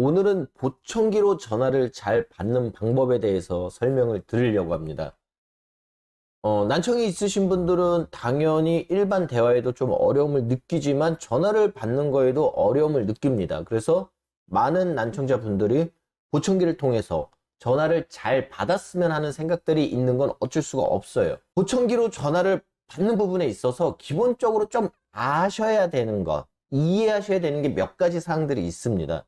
오늘은 보청기로 전화를 잘 받는 방법에 대해서 설명을 드리려고 합니다. 난청이 있으신 분들은 당연히 일반 대화에도 좀 어려움을 느끼지만 전화를 받는 거에도 어려움을 느낍니다. 그래서 많은 난청자분들이 보청기를 통해서 전화를 잘 받았으면 하는 생각들이 있는 건 어쩔 수가 없어요. 보청기로 전화를 받는 부분에 있어서 기본적으로 좀 아셔야 되는 것, 이해하셔야 되는 게 몇 가지 사항들이 있습니다.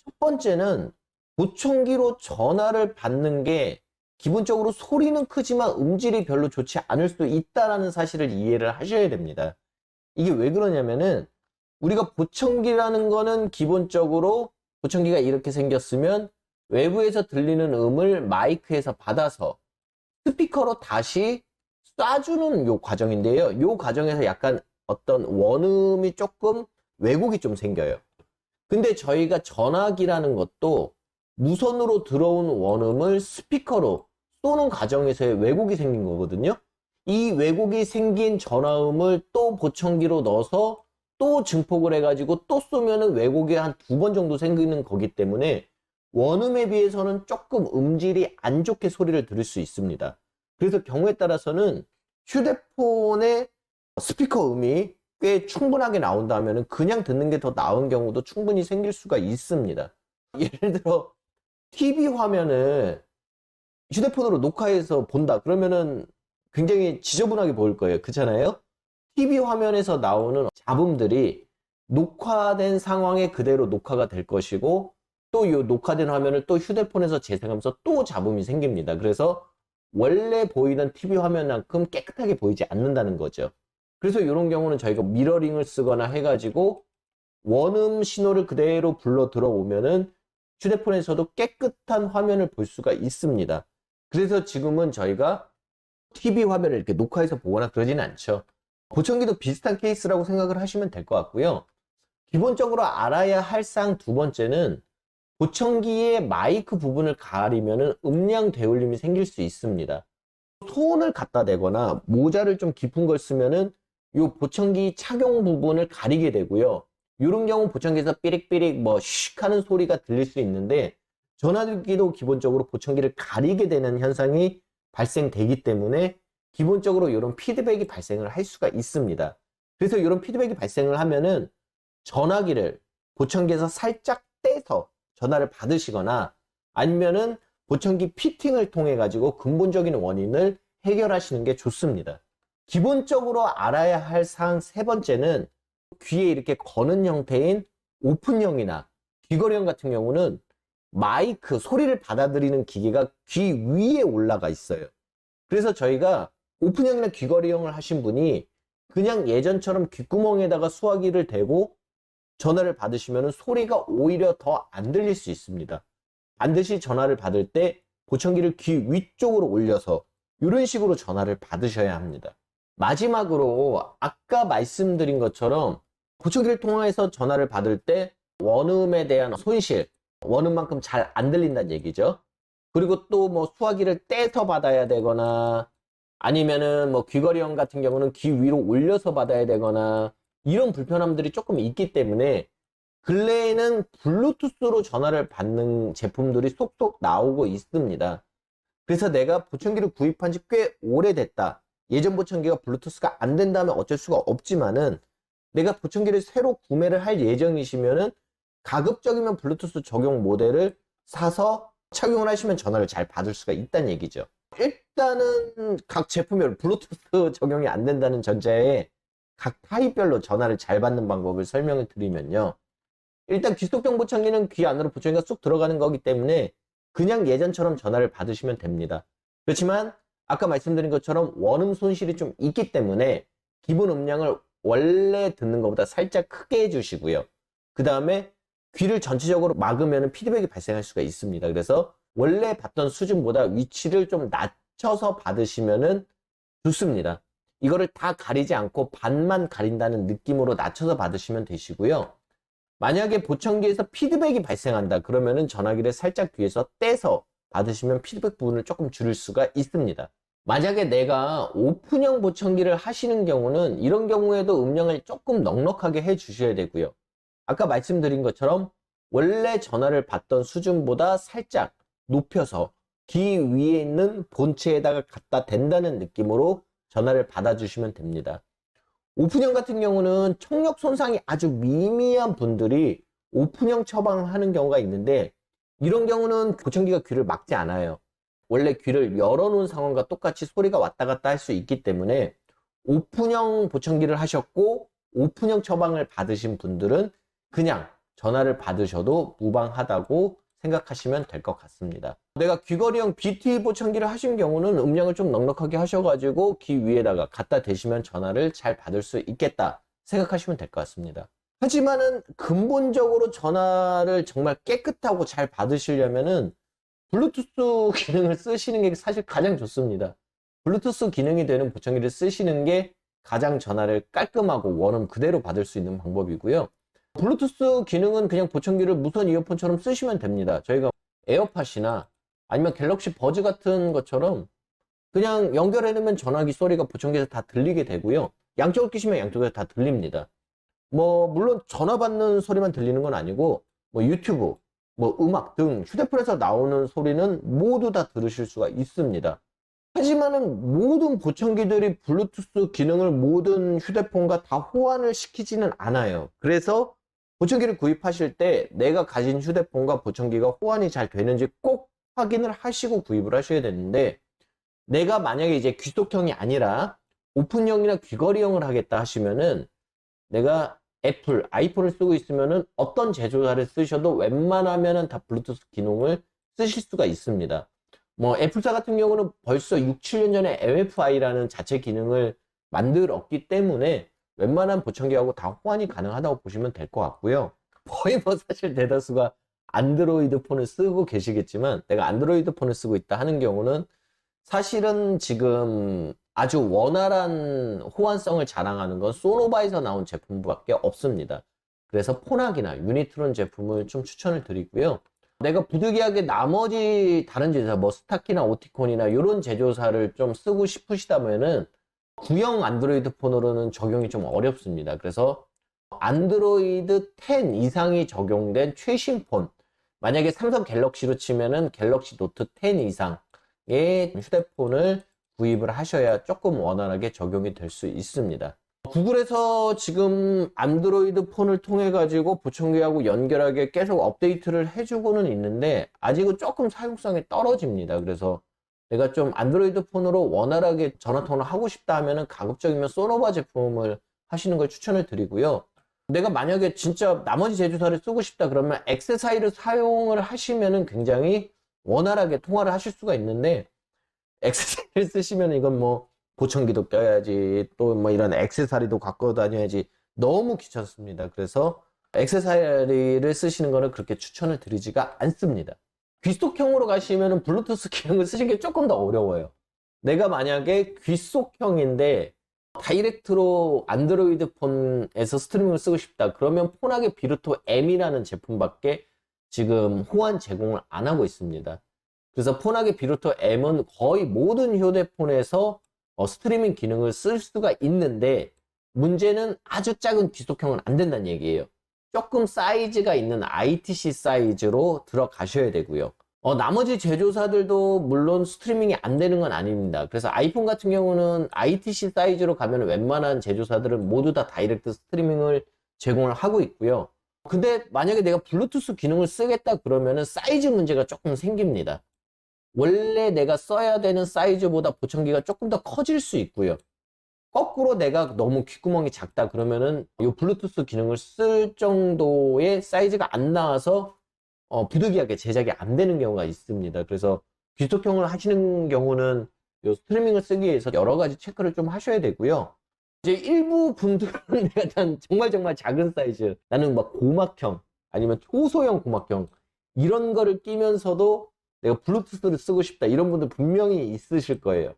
첫 번째는 보청기로 전화를 받는 게 기본적으로 소리는 크지만 음질이 별로 좋지 않을 수 있다는 사실을 이해를 하셔야 됩니다. 이게 왜 그러냐면은 우리가 보청기라는 거는 기본적으로 보청기가 이렇게 생겼으면 외부에서 들리는 음을 마이크에서 받아서 스피커로 다시 쏴주는 요 과정인데요. 요 과정에서 약간 어떤 원음이 조금 왜곡이 좀 생겨요. 근데 저희가 전화기라는 것도 무선으로 들어온 원음을 스피커로 쏘는 과정에서의 왜곡이 생긴 거거든요. 이 왜곡이 생긴 전화음을 또 보청기로 넣어서 또 증폭을 해가지고 또 쏘면은 왜곡이 한 2번 정도 생기는 거기 때문에 원음에 비해서는 조금 음질이 안 좋게 소리를 들을 수 있습니다. 그래서 경우에 따라서는 휴대폰의 스피커 음이 꽤 충분하게 나온다면 그냥 듣는 게 더 나은 경우도 충분히 생길 수가 있습니다. 예를 들어 TV 화면을 휴대폰으로 녹화해서 본다 그러면은 굉장히 지저분하게 보일 거예요. 그렇잖아요? TV 화면에서 나오는 잡음들이 녹화된 상황에 그대로 녹화가 될 것이고 또 이 녹화된 화면을 또 휴대폰에서 재생하면서 또 잡음이 생깁니다. 그래서 원래 보이던 TV 화면만큼 깨끗하게 보이지 않는다는 거죠. 그래서 이런 경우는 저희가 미러링을 쓰거나 해가지고 원음 신호를 그대로 불러 들어오면은 휴대폰에서도 깨끗한 화면을 볼 수가 있습니다. 그래서 지금은 저희가 TV 화면을 이렇게 녹화해서 보거나 그러지는 않죠. 보청기도 비슷한 케이스라고 생각을 하시면 될 것 같고요. 기본적으로 알아야 할 사항 두 번째는 보청기의 마이크 부분을 가리면은 음량 되울림이 생길 수 있습니다. 손을 갖다 대거나 모자를 좀 깊은 걸 쓰면은 이 보청기 착용 부분을 가리게 되고요. 이런 경우 보청기에서 삐릭삐릭 뭐 슉 하는 소리가 들릴 수 있는데 전화기도 기본적으로 보청기를 가리게 되는 현상이 발생되기 때문에 기본적으로 이런 피드백이 발생을 할 수가 있습니다. 그래서 이런 피드백이 발생을 하면은 전화기를 보청기에서 살짝 떼서 전화를 받으시거나 아니면은 보청기 피팅을 통해 가지고 근본적인 원인을 해결하시는 게 좋습니다. 기본적으로 알아야 할 사항 세 번째는 귀에 이렇게 거는 형태인 오픈형이나 귀걸이형 같은 경우는 마이크, 소리를 받아들이는 기계가 귀 위에 올라가 있어요. 그래서 저희가 오픈형이나 귀걸이형을 하신 분이 그냥 예전처럼 귓구멍에다가 수화기를 대고 전화를 받으시면 소리가 오히려 더 안 들릴 수 있습니다. 반드시 전화를 받을 때 보청기를 귀 위쪽으로 올려서 이런 식으로 전화를 받으셔야 합니다. 마지막으로 아까 말씀드린 것처럼 보청기를 통해서 전화를 받을 때 원음에 대한 손실, 원음만큼 잘 안 들린다는 얘기죠. 그리고 또 뭐 수화기를 떼서 받아야 되거나 아니면은 뭐 귀걸이형 같은 경우는 귀 위로 올려서 받아야 되거나 이런 불편함들이 조금 있기 때문에 근래에는 블루투스로 전화를 받는 제품들이 속속 나오고 있습니다. 그래서 내가 보청기를 구입한 지 꽤 오래됐다. 예전 보청기가 블루투스가 안 된다면 어쩔 수가 없지만은 내가 보청기를 새로 구매를 할 예정이시면은 가급적이면 블루투스 적용 모델을 사서 착용을 하시면 전화를 잘 받을 수가 있다는 얘기죠. 일단은 각 제품별 블루투스 적용이 안 된다는 전제에 각 타입별로 전화를 잘 받는 방법을 설명을 드리면요. 일단 귀속형 보청기는 귀 안으로 보청기가 쑥 들어가는 거기 때문에 그냥 예전처럼 전화를 받으시면 됩니다. 그렇지만 아까 말씀드린 것처럼 원음 손실이 좀 있기 때문에 기본 음량을 원래 듣는 것보다 살짝 크게 해주시고요. 그 다음에 귀를 전체적으로 막으면 피드백이 발생할 수가 있습니다. 그래서 원래 받던 수준보다 위치를 좀 낮춰서 받으시면 좋습니다. 이거를 다 가리지 않고 반만 가린다는 느낌으로 낮춰서 받으시면 되시고요. 만약에 보청기에서 피드백이 발생한다 그러면은 전화기를 살짝 귀에서 떼서 받으시면 피드백 부분을 조금 줄일 수가 있습니다. 만약에 내가 오픈형 보청기를 하시는 경우는 이런 경우에도 음량을 조금 넉넉하게 해 주셔야 되고요. 아까 말씀드린 것처럼 원래 전화를 받던 수준보다 살짝 높여서 귀 위에 있는 본체에다가 갖다 댄다는 느낌으로 전화를 받아주시면 됩니다. 오픈형 같은 경우는 청력 손상이 아주 미미한 분들이 오픈형 처방하는 경우가 있는데, 이런 경우는 보청기가 귀를 막지 않아요. 원래 귀를 열어놓은 상황과 똑같이 소리가 왔다 갔다 할 수 있기 때문에 오픈형 보청기를 하셨고 오픈형 처방을 받으신 분들은 그냥 전화를 받으셔도 무방하다고 생각하시면 될 것 같습니다. 내가 귀걸이형 BT 보청기를 하신 경우는 음량을 좀 넉넉하게 하셔가지고 귀 위에다가 갖다 대시면 전화를 잘 받을 수 있겠다 생각하시면 될 것 같습니다. 하지만은 근본적으로 전화를 정말 깨끗하고 잘 받으시려면은 블루투스 기능을 쓰시는 게 사실 가장 좋습니다. 블루투스 기능이 되는 보청기를 쓰시는 게 가장 전화를 깔끔하고 원음 그대로 받을 수 있는 방법이고요. 블루투스 기능은 그냥 보청기를 무선 이어폰처럼 쓰시면 됩니다. 저희가 에어팟이나 아니면 갤럭시 버즈 같은 것처럼 그냥 연결해 놓으면 전화기 소리가 보청기에서 다 들리게 되고요. 양쪽을 끼시면 양쪽에서 다 들립니다. 물론 전화 받는 소리만 들리는 건 아니고 유튜브, 음악 등 휴대폰에서 나오는 소리는 모두 다 들으실 수가 있습니다. 하지만은 모든 보청기들이 블루투스 기능을 모든 휴대폰과 다 호환을 시키지는 않아요. 그래서 보청기를 구입하실 때 내가 가진 휴대폰과 보청기가 호환이 잘 되는지 꼭 확인을 하시고 구입을 하셔야 되는데, 내가 만약에 이제 귀속형이 아니라 오픈형이나 귀걸이형을 하겠다 하시면은, 내가 애플, 아이폰을 쓰고 있으면은 어떤 제조사를 쓰셔도 웬만하면은 다 블루투스 기능을 쓰실 수가 있습니다. 애플사 같은 경우는 벌써 6, 7년 전에 MFI라는 자체 기능을 만들었기 때문에 웬만한 보청기하고 다 호환이 가능하다고 보시면 될 것 같고요. 거의 사실 대다수가 안드로이드 폰을 쓰고 계시겠지만, 내가 안드로이드 폰을 쓰고 있다 하는 경우는 사실은 지금 아주 원활한 호환성을 자랑하는 건 소노바에서 나온 제품밖에 없습니다. 그래서 포낙이나 유니트론 제품을 좀 추천을 드리고요. 내가 부득이하게 나머지 다른 제조사, 스타키나 오티콘이나 이런 제조사를 좀 쓰고 싶으시다면은 구형 안드로이드 폰으로는 적용이 좀 어렵습니다. 그래서 안드로이드 10 이상이 적용된 최신 폰, 만약에 삼성 갤럭시로 치면은 갤럭시 노트 10 이상의 휴대폰을 구입을 하셔야 조금 원활하게 적용이 될 수 있습니다. 구글에서 지금 안드로이드 폰을 통해 가지고 보청기하고 연결하게 계속 업데이트를 해주고는 있는데 아직은 조금 사용성이 떨어집니다. 그래서 내가 좀 안드로이드 폰으로 원활하게 전화통화를 하고 싶다 하면은 가급적이면 소노바 제품을 하시는 걸 추천을 드리고요. 내가 만약에 진짜 나머지 제조사를 쓰고 싶다 그러면 엑세사이를 사용을 하시면은 굉장히 원활하게 통화를 하실 수가 있는데, 액세서리를 쓰시면 이건 보청기도 껴야지, 또 이런 액세서리도 갖고 다녀야지, 너무 귀찮습니다. 그래서 액세서리를 쓰시는 거는 그렇게 추천을 드리지가 않습니다. 귀속형으로 가시면 블루투스 기능을 쓰시는 게 조금 더 어려워요. 내가 만약에 귀속형인데 다이렉트로 안드로이드 폰에서 스트리밍을 쓰고 싶다 그러면 포낙의 비루토 M이라는 제품밖에 지금 호환 제공을 안 하고 있습니다. 그래서 포낙의 비루토 M은 거의 모든 휴대폰에서 스트리밍 기능을 쓸 수가 있는데, 문제는 아주 작은 귀속형은 안 된다는 얘기예요. 조금 사이즈가 있는 ITC 사이즈로 들어가셔야 되고요. 나머지 제조사들도 물론 스트리밍이 안 되는 건 아닙니다. 그래서 아이폰 같은 경우는 ITC 사이즈로 가면 웬만한 제조사들은 모두 다 다이렉트 스트리밍을 제공을 하고 있고요. 근데 만약에 내가 블루투스 기능을 쓰겠다 그러면은 사이즈 문제가 조금 생깁니다. 원래 내가 써야 되는 사이즈보다 보청기가 조금 더 커질 수 있고요. 거꾸로 내가 너무 귓구멍이 작다 그러면은 이 블루투스 기능을 쓸 정도의 사이즈가 안 나와서 부득이하게 제작이 안 되는 경우가 있습니다. 그래서 귀속형을 하시는 경우는 이 스트리밍을 쓰기 위해서 여러 가지 체크를 좀 하셔야 되고요. 이제 일부 분들은 내가 정말 작은 사이즈, 나는 고막형 아니면 초소형 고막형 이런 거를 끼면서도 내가 블루투스를 쓰고 싶다 이런 분들 분명히 있으실 거예요.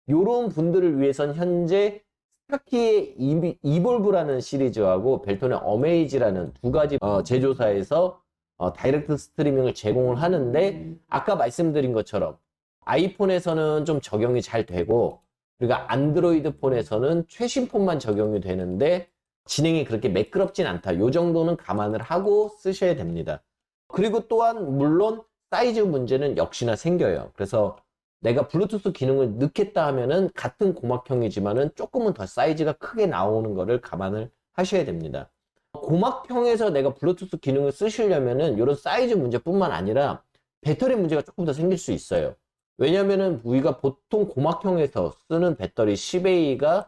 이런 분들을 위해선 현재 스타키의 이볼브라는 시리즈하고 벨톤의 어메이지라는 두 가지 제조사에서 다이렉트 스트리밍을 제공을 하는데, 아까 말씀드린 것처럼 아이폰에서는 좀 적용이 잘 되고, 그리고 안드로이드 폰에서는 최신 폰만 적용이 되는데 진행이 그렇게 매끄럽진 않다. 이 정도는 감안을 하고 쓰셔야 됩니다. 그리고 또한 물론 사이즈 문제는 역시나 생겨요. 그래서 내가 블루투스 기능을 넣겠다 하면은 같은 고막형이지만은 조금은 더 사이즈가 크게 나오는 거를 감안을 하셔야 됩니다. 고막형에서 내가 블루투스 기능을 쓰시려면은 이런 사이즈 문제뿐만 아니라 배터리 문제가 조금 더 생길 수 있어요. 왜냐면은 우리가 보통 고막형에서 쓰는 배터리 10A가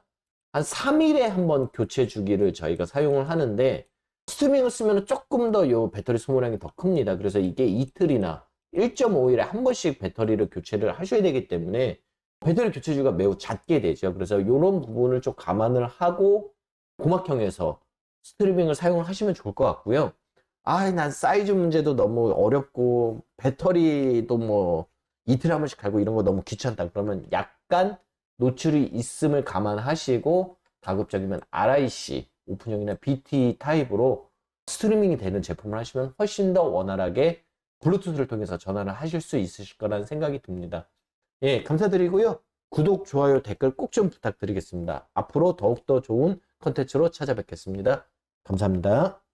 한 3일에 한번 교체 주기를 저희가 사용을 하는데, 스트리밍을 쓰면 조금 더 요 배터리 소모량이 더 큽니다. 그래서 이게 이틀이나 1.5일에 한 번씩 배터리를 교체를 하셔야 되기 때문에 배터리 교체 주기가 매우 잦게 되죠. 그래서 이런 부분을 좀 감안을 하고 고막형에서 스트리밍을 사용을 하시면 좋을 것 같고요. 난 사이즈 문제도 너무 어렵고 배터리도 뭐 이틀에 한 번씩 갈고 이런 거 너무 귀찮다. 그러면 약간 노출이 있음을 감안하시고 가급적이면 RIC 오픈형이나 BT 타입으로 스트리밍이 되는 제품을 하시면 훨씬 더 원활하게 블루투스를 통해서 전화를 하실 수 있으실 거라는 생각이 듭니다. 예, 감사드리고요. 구독, 좋아요, 댓글 꼭 좀 부탁드리겠습니다. 앞으로 더욱더 좋은 컨텐츠로 찾아뵙겠습니다. 감사합니다.